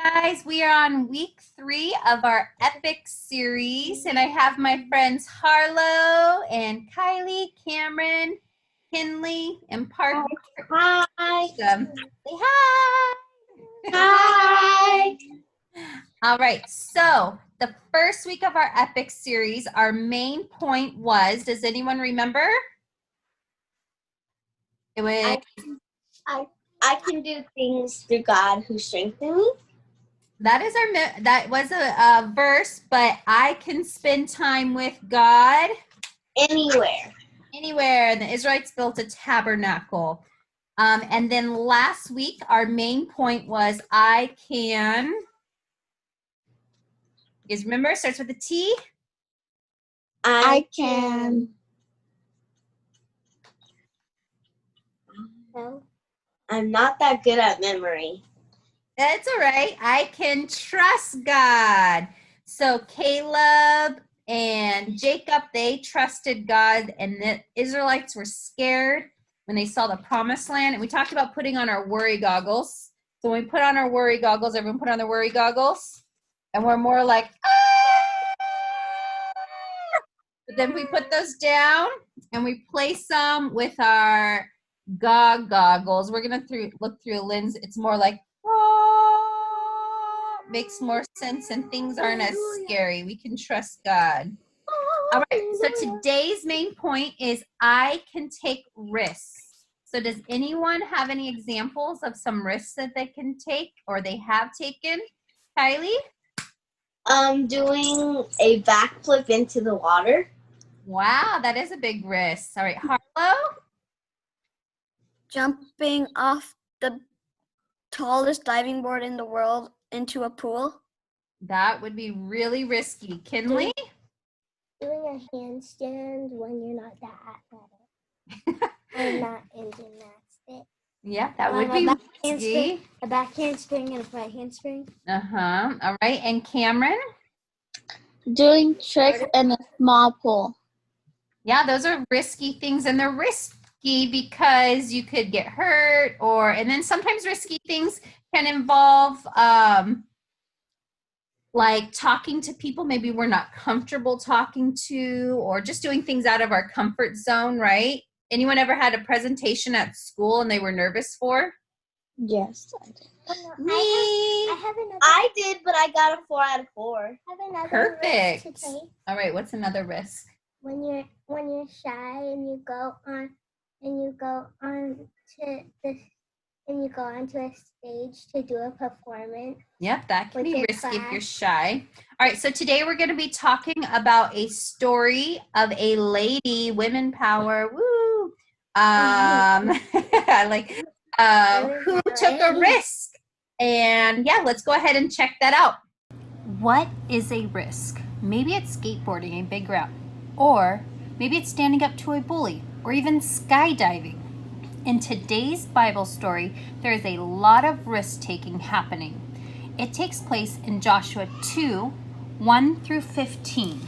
guys, we are on week 3 of our epic series, and I have my friends Harlow and Kylie, Cameron, Kinley, and Parker. Hi. Say hi. Hi. All right, so the first week of our epic series, our main point was, does anyone remember? It was I can do things through God who strengthens me. that was a verse, but I can spend time with God Anywhere. anywhere. And the Israelites built a tabernacle. And then last week, our main point was I can. You guys remember? It starts with a T. I can. No. I'm not that good at memory. That's all right. I can trust God. So Caleb and Jacob, they trusted God, and the Israelites were scared when they saw the promised land. And we talked about putting on our worry goggles. So when we put on our worry goggles, everyone put on their worry goggles, and we're more like, ah! But then we put those down and we place them with our goggles. We're gonna look through a lens. It's more like, oh, makes more sense, and things aren't as scary. We can trust God. All right, so today's main point is I can take risks. So does anyone have any examples of some risks that they can take or they have taken? Kylie? Doing a backflip into the water. Wow, that is a big risk. All right, Harlow? Jumping off the tallest diving board in the world into a pool. That would be really risky. Kinley? Doing a handstand when you're not that athletic. I'm not in gymnastics. Yeah, that would be risky. A back handspring and a front handspring. Uh-huh. All right, and Cameron? Doing tricks in a small pool. Yeah, those are risky things, and they're risky because you could get hurt, and then sometimes risky things can involve like talking to people maybe we're not comfortable talking to, or just doing things out of our comfort zone, right? Anyone ever had a presentation at school and they were nervous for? Yes, I did. Me. I did, but I got a 4 out of 4. Perfect. Risk to take. All right, what's another risk? When you're shy and you go onto a stage to do a performance. Yep, that can With be your risky if class. you're shy. All right, so today we're going to be talking about a story of a lady, women power, woo, I like, who took a risk. And yeah, let's go ahead and check that out. What is a risk? Maybe it's skateboarding a big ramp, or maybe it's standing up to a bully, or even skydiving. In today's Bible story, there is a lot of risk-taking happening. It takes place in Joshua 2, 1 through 15.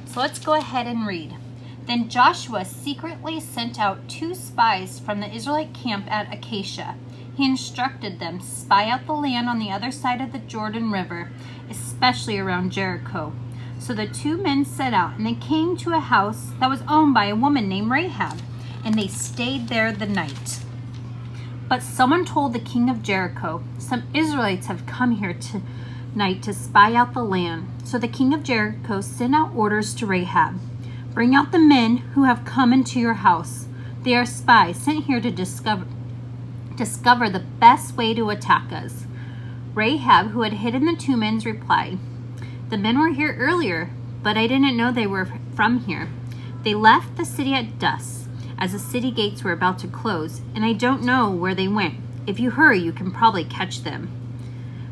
So let's go ahead and read. Then Joshua secretly sent out 2 spies from the Israelite camp at Acacia. He instructed them to spy out the land on the other side of the Jordan River, especially around Jericho. So the 2 men set out, and they came to a house that was owned by a woman named Rahab, and they stayed there the night. But someone told the king of Jericho, some Israelites have come here tonight to spy out the land. So the king of Jericho sent out orders to Rahab. Bring out the men who have come into your house. They are spies sent here to discover the best way to attack us. Rahab, who had hidden the 2 men, replied, the men were here earlier, but I didn't know they were from here. They left the city at dusk, as the city gates were about to close, and I don't know where they went. If you hurry, you can probably catch them.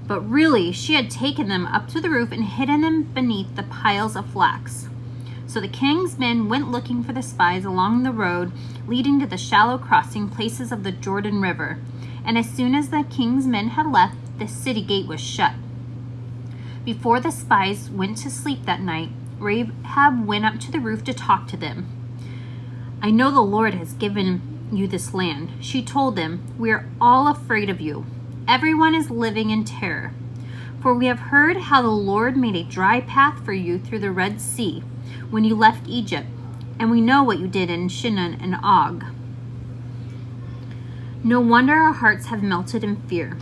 But really, she had taken them up to the roof and hidden them beneath the piles of flax. So the king's men went looking for the spies along the road leading to the shallow crossing places of the Jordan River. And as soon as the king's men had left, the city gate was shut. Before the spies went to sleep that night, Rahab went up to the roof to talk to them. I know the Lord has given you this land, she told them. We are all afraid of you. Everyone is living in terror. For we have heard how the Lord made a dry path for you through the Red Sea when you left Egypt, and we know what you did in Shinar and Og. No wonder our hearts have melted in fear.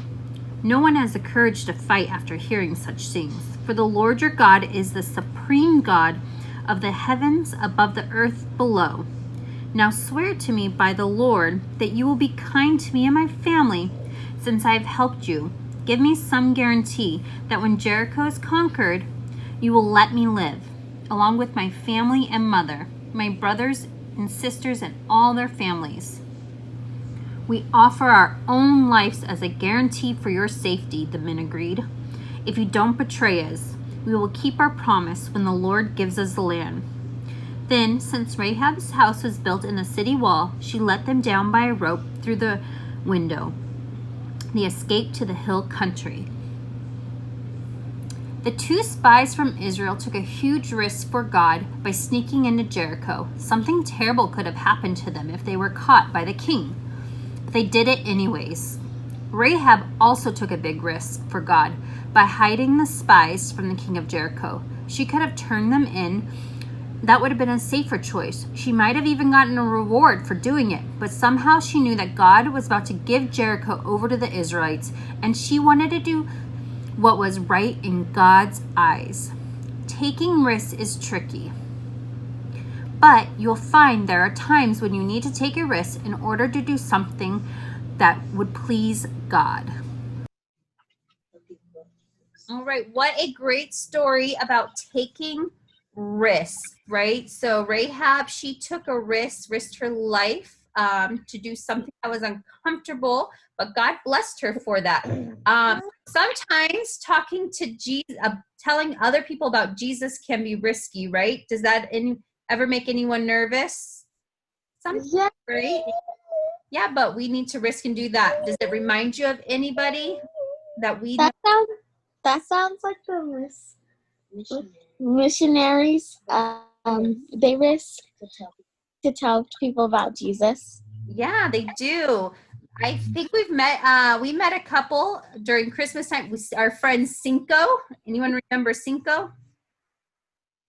No one has the courage to fight after hearing such things. For the Lord your God is the supreme God of the heavens above the earth below. Now swear to me by the Lord that you will be kind to me and my family, since I have helped you. Give me some guarantee that when Jericho is conquered, you will let me live, along with my family and mother, my brothers and sisters and all their families. We offer our own lives as a guarantee for your safety, the men agreed. If you don't betray us, we will keep our promise when the Lord gives us the land. Then, since Rahab's house was built in the city wall, she let them down by a rope through the window. They escaped to the hill country. The two spies from Israel took a huge risk for God by sneaking into Jericho. Something terrible could have happened to them if they were caught by the king. But they did it anyways. Rahab also took a big risk for God by hiding the spies from the king of Jericho. She could have turned them in. That would have been a safer choice. She might have even gotten a reward for doing it, but somehow she knew that God was about to give Jericho over to the Israelites, and she wanted to do what was right in God's eyes. Taking risks is tricky, but you'll find there are times when you need to take a risk in order to do something that would please God. All right, what a great story about taking risks, right? So Rahab, she took a risked her life to do something that was uncomfortable, but God blessed her for that. Sometimes talking to Jesus, telling other people about Jesus can be risky, right? Does that ever make anyone nervous? Sometimes, Yeah. right? Yeah, but we need to risk and do that. Does it remind you of anybody that we know? That sounds like the missionaries. They risk to tell people about Jesus. Yeah, they do. I think we met a couple during Christmas time. Our friend Cinco. Anyone remember Cinco?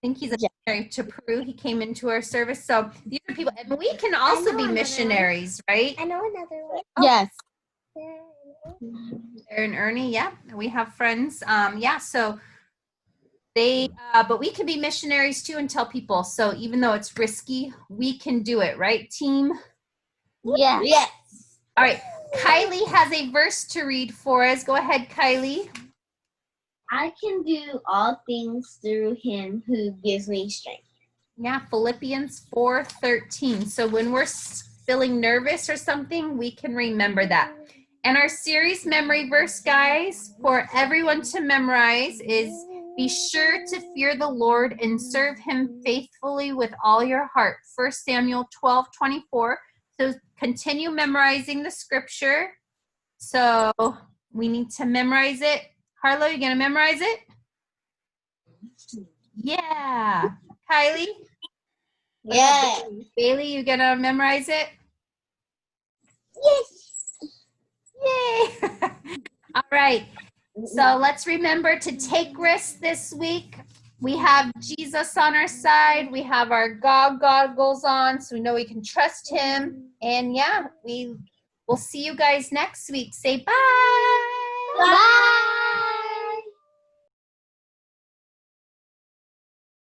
I think he's a missionary to Peru. He came into our service. So these are people, and we can also be missionaries, right? I know another one. Yes. Aaron, Ernie, yeah, we have friends. Yeah, so they, but we can be missionaries too and tell people. So even though it's risky, we can do it, right, team? Yes. Yes. All right, Kylie has a verse to read for us. Go ahead, Kylie. I can do all things through him who gives me strength. Yeah, Philippians 4:13. So when we're feeling nervous or something, we can remember that. And our series memory verse, guys, for everyone to memorize is, be sure to fear the Lord and serve him faithfully with all your heart. 1 Samuel 12:24. So continue memorizing the scripture. So we need to memorize it. Harlow, you going to memorize it? Yeah. Kylie? Yeah. Bailey, you going to memorize it? Yes. Yay. All right. So let's remember to take risks this week. We have Jesus on our side. We have our God goggles on, so we know we can trust him. And yeah, we'll see you guys next week. Say bye. Bye.